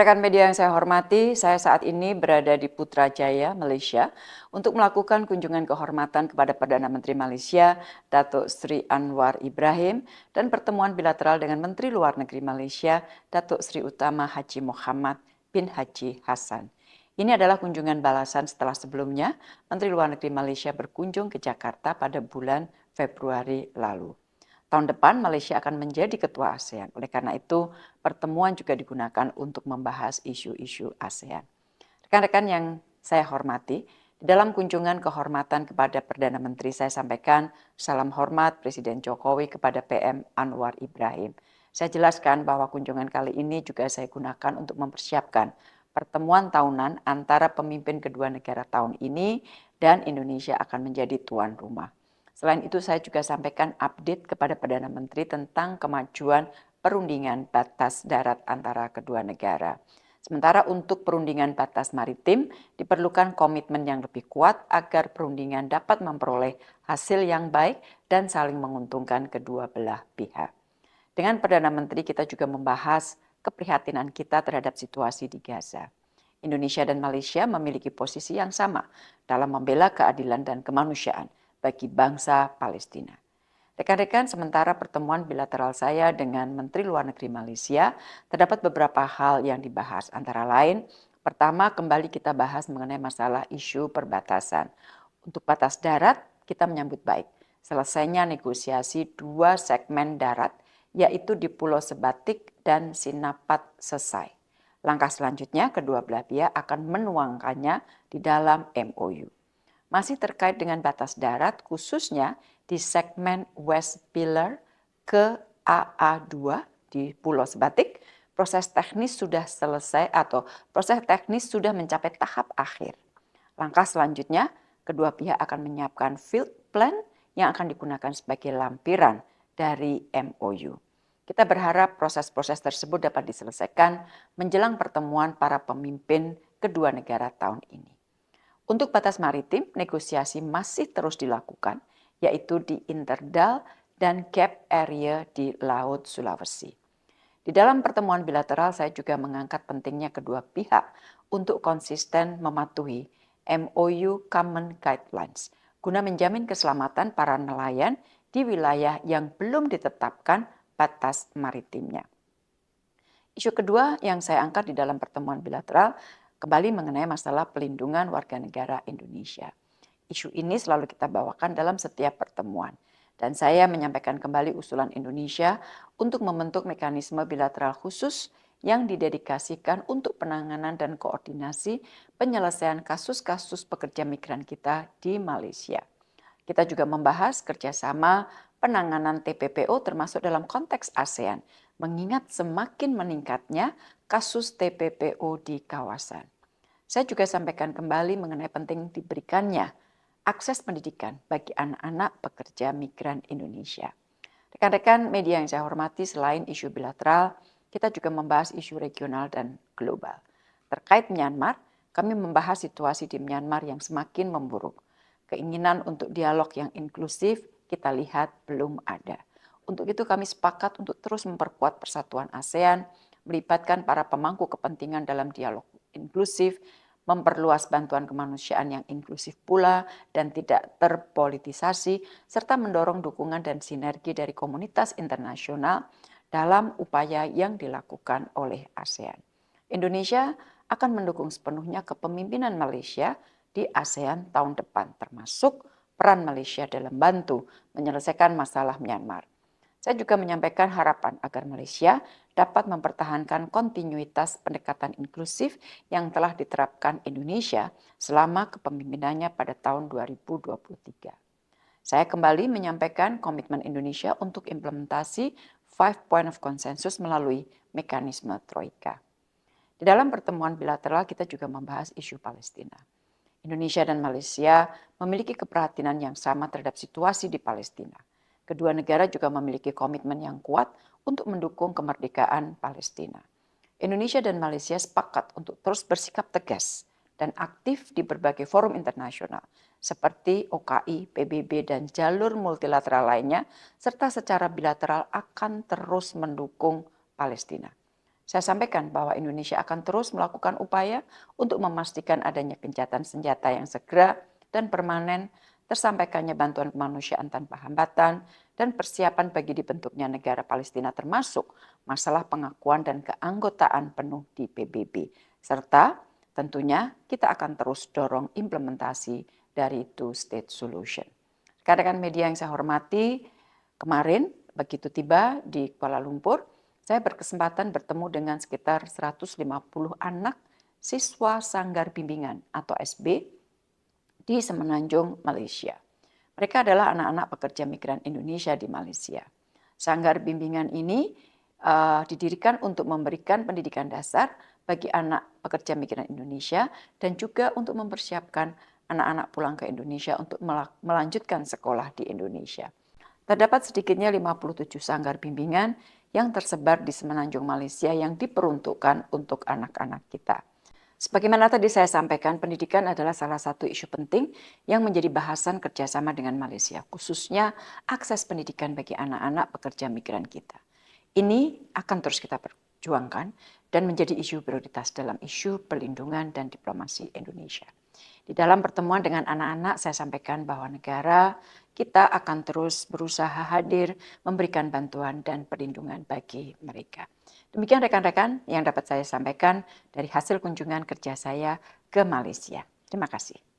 Rekan-rekan media yang saya hormati, saya saat ini berada di Putrajaya, Malaysia, untuk melakukan kunjungan kehormatan kepada Perdana Menteri Malaysia, Datuk Seri Anwar Ibrahim, dan pertemuan bilateral dengan Menteri Luar Negeri Malaysia, Datuk Seri Utama Haji Mohamad bin Haji Hassan. Ini adalah kunjungan balasan setelah sebelumnya Menteri Luar Negeri Malaysia berkunjung ke Jakarta pada bulan Februari lalu. Tahun depan Malaysia akan menjadi ketua ASEAN. Oleh karena itu, pertemuan juga digunakan untuk membahas isu-isu ASEAN. Rekan-rekan yang saya hormati, di dalam kunjungan kehormatan kepada Perdana Menteri saya sampaikan salam hormat Presiden Jokowi kepada PM Anwar Ibrahim. Saya jelaskan bahwa kunjungan kali ini juga saya gunakan untuk mempersiapkan pertemuan tahunan antara pemimpin kedua negara tahun ini dan Indonesia akan menjadi tuan rumah. Selain itu saya juga sampaikan update kepada Perdana Menteri tentang kemajuan perundingan batas darat antara kedua negara. Sementara untuk perundingan batas maritim diperlukan komitmen yang lebih kuat agar perundingan dapat memperoleh hasil yang baik dan saling menguntungkan kedua belah pihak. Dengan Perdana Menteri kita juga membahas keprihatinan kita terhadap situasi di Gaza. Indonesia dan Malaysia memiliki posisi yang sama dalam membela keadilan dan kemanusiaan bagi bangsa Palestina. Rekan-rekan, sementara pertemuan bilateral saya dengan Menteri Luar Negeri Malaysia, terdapat beberapa hal yang dibahas. Antara lain, pertama kembali kita bahas mengenai masalah isu perbatasan. Untuk batas darat, kita menyambut baik selesainya negosiasi dua segmen darat, yaitu di Pulau Sebatik dan Sinapat selesai. Langkah selanjutnya, kedua belah pihak akan menuangkannya di dalam MOU. Masih terkait dengan batas darat, khususnya di segmen West Pillar ke AA2 di Pulau Sebatik, proses teknis sudah selesai atau proses teknis sudah mencapai tahap akhir. Langkah selanjutnya, kedua pihak akan menyiapkan field plan yang akan digunakan sebagai lampiran dari MOU. Kita berharap proses-proses tersebut dapat diselesaikan menjelang pertemuan para pemimpin kedua negara tahun ini. Untuk batas maritim, negosiasi masih terus dilakukan, yaitu di Interdal dan Gap Area di Laut Sulawesi. Di dalam pertemuan bilateral, saya juga mengangkat pentingnya kedua pihak untuk konsisten mematuhi MOU Common Guidelines, guna menjamin keselamatan para nelayan di wilayah yang belum ditetapkan batas maritimnya. Isu kedua yang saya angkat di dalam pertemuan bilateral kembali mengenai masalah pelindungan warga negara Indonesia. Isu ini selalu kita bawakan dalam setiap pertemuan. Dan saya menyampaikan kembali usulan Indonesia untuk membentuk mekanisme bilateral khusus yang didedikasikan untuk penanganan dan koordinasi penyelesaian kasus-kasus pekerja migran kita di Malaysia. Kita juga membahas kerjasama penanganan TPPO termasuk dalam konteks ASEAN, mengingat semakin meningkatnya kasus TPPO di kawasan. Saya juga sampaikan kembali mengenai penting diberikannya akses pendidikan bagi anak-anak pekerja migran Indonesia. Rekan-rekan media yang saya hormati, selain isu bilateral, kita juga membahas isu regional dan global. Terkait Myanmar, kami membahas situasi di Myanmar yang semakin memburuk. Keinginan untuk dialog yang inklusif kita lihat belum ada. Untuk itu kami sepakat untuk terus memperkuat persatuan ASEAN, melibatkan para pemangku kepentingan dalam dialog inklusif, memperluas bantuan kemanusiaan yang inklusif pula dan tidak terpolitisasi, serta mendorong dukungan dan sinergi dari komunitas internasional dalam upaya yang dilakukan oleh ASEAN. Indonesia akan mendukung sepenuhnya kepemimpinan Malaysia di ASEAN tahun depan, termasuk peran Malaysia dalam bantu menyelesaikan masalah Myanmar. Saya juga menyampaikan harapan agar Malaysia dapat mempertahankan kontinuitas pendekatan inklusif yang telah diterapkan Indonesia selama kepemimpinannya pada tahun 2023. Saya kembali menyampaikan komitmen Indonesia untuk implementasi 5 Point of Consensus melalui mekanisme Troika. Di dalam pertemuan bilateral kita juga membahas isu Palestina. Indonesia dan Malaysia memiliki keprihatinan yang sama terhadap situasi di Palestina. Kedua negara juga memiliki komitmen yang kuat untuk mendukung kemerdekaan Palestina. Indonesia dan Malaysia sepakat untuk terus bersikap tegas dan aktif di berbagai forum internasional seperti OKI, PBB, dan jalur multilateral lainnya, serta secara bilateral akan terus mendukung Palestina. Saya sampaikan bahwa Indonesia akan terus melakukan upaya untuk memastikan adanya gencatan senjata yang segera dan permanen, tersampaikannya bantuan kemanusiaan tanpa hambatan, dan persiapan bagi dibentuknya negara Palestina termasuk masalah pengakuan dan keanggotaan penuh di PBB. Serta tentunya kita akan terus dorong implementasi dari two-state solution. Rekan-rekan media yang saya hormati, kemarin begitu tiba di Kuala Lumpur, saya berkesempatan bertemu dengan sekitar 150 anak siswa Sanggar Bimbingan atau SB di Semenanjung, Malaysia. Mereka adalah anak-anak pekerja migran Indonesia di Malaysia. Sanggar bimbingan ini didirikan untuk memberikan pendidikan dasar bagi anak pekerja migran Indonesia dan juga untuk mempersiapkan anak-anak pulang ke Indonesia untuk melanjutkan sekolah di Indonesia. Terdapat sedikitnya 57 sanggar bimbingan yang tersebar di Semenanjung Malaysia yang diperuntukkan untuk anak-anak kita. Sebagaimana tadi saya sampaikan, pendidikan adalah salah satu isu penting yang menjadi bahasan kerjasama dengan Malaysia, khususnya akses pendidikan bagi anak-anak pekerja migran kita. Ini akan terus kita perjuangkan dan menjadi isu prioritas dalam isu perlindungan dan diplomasi Indonesia. Di dalam pertemuan dengan anak-anak, saya sampaikan bahwa negara kita akan terus berusaha hadir, memberikan bantuan dan perlindungan bagi mereka. Demikian rekan-rekan yang dapat saya sampaikan dari hasil kunjungan kerja saya ke Malaysia. Terima kasih.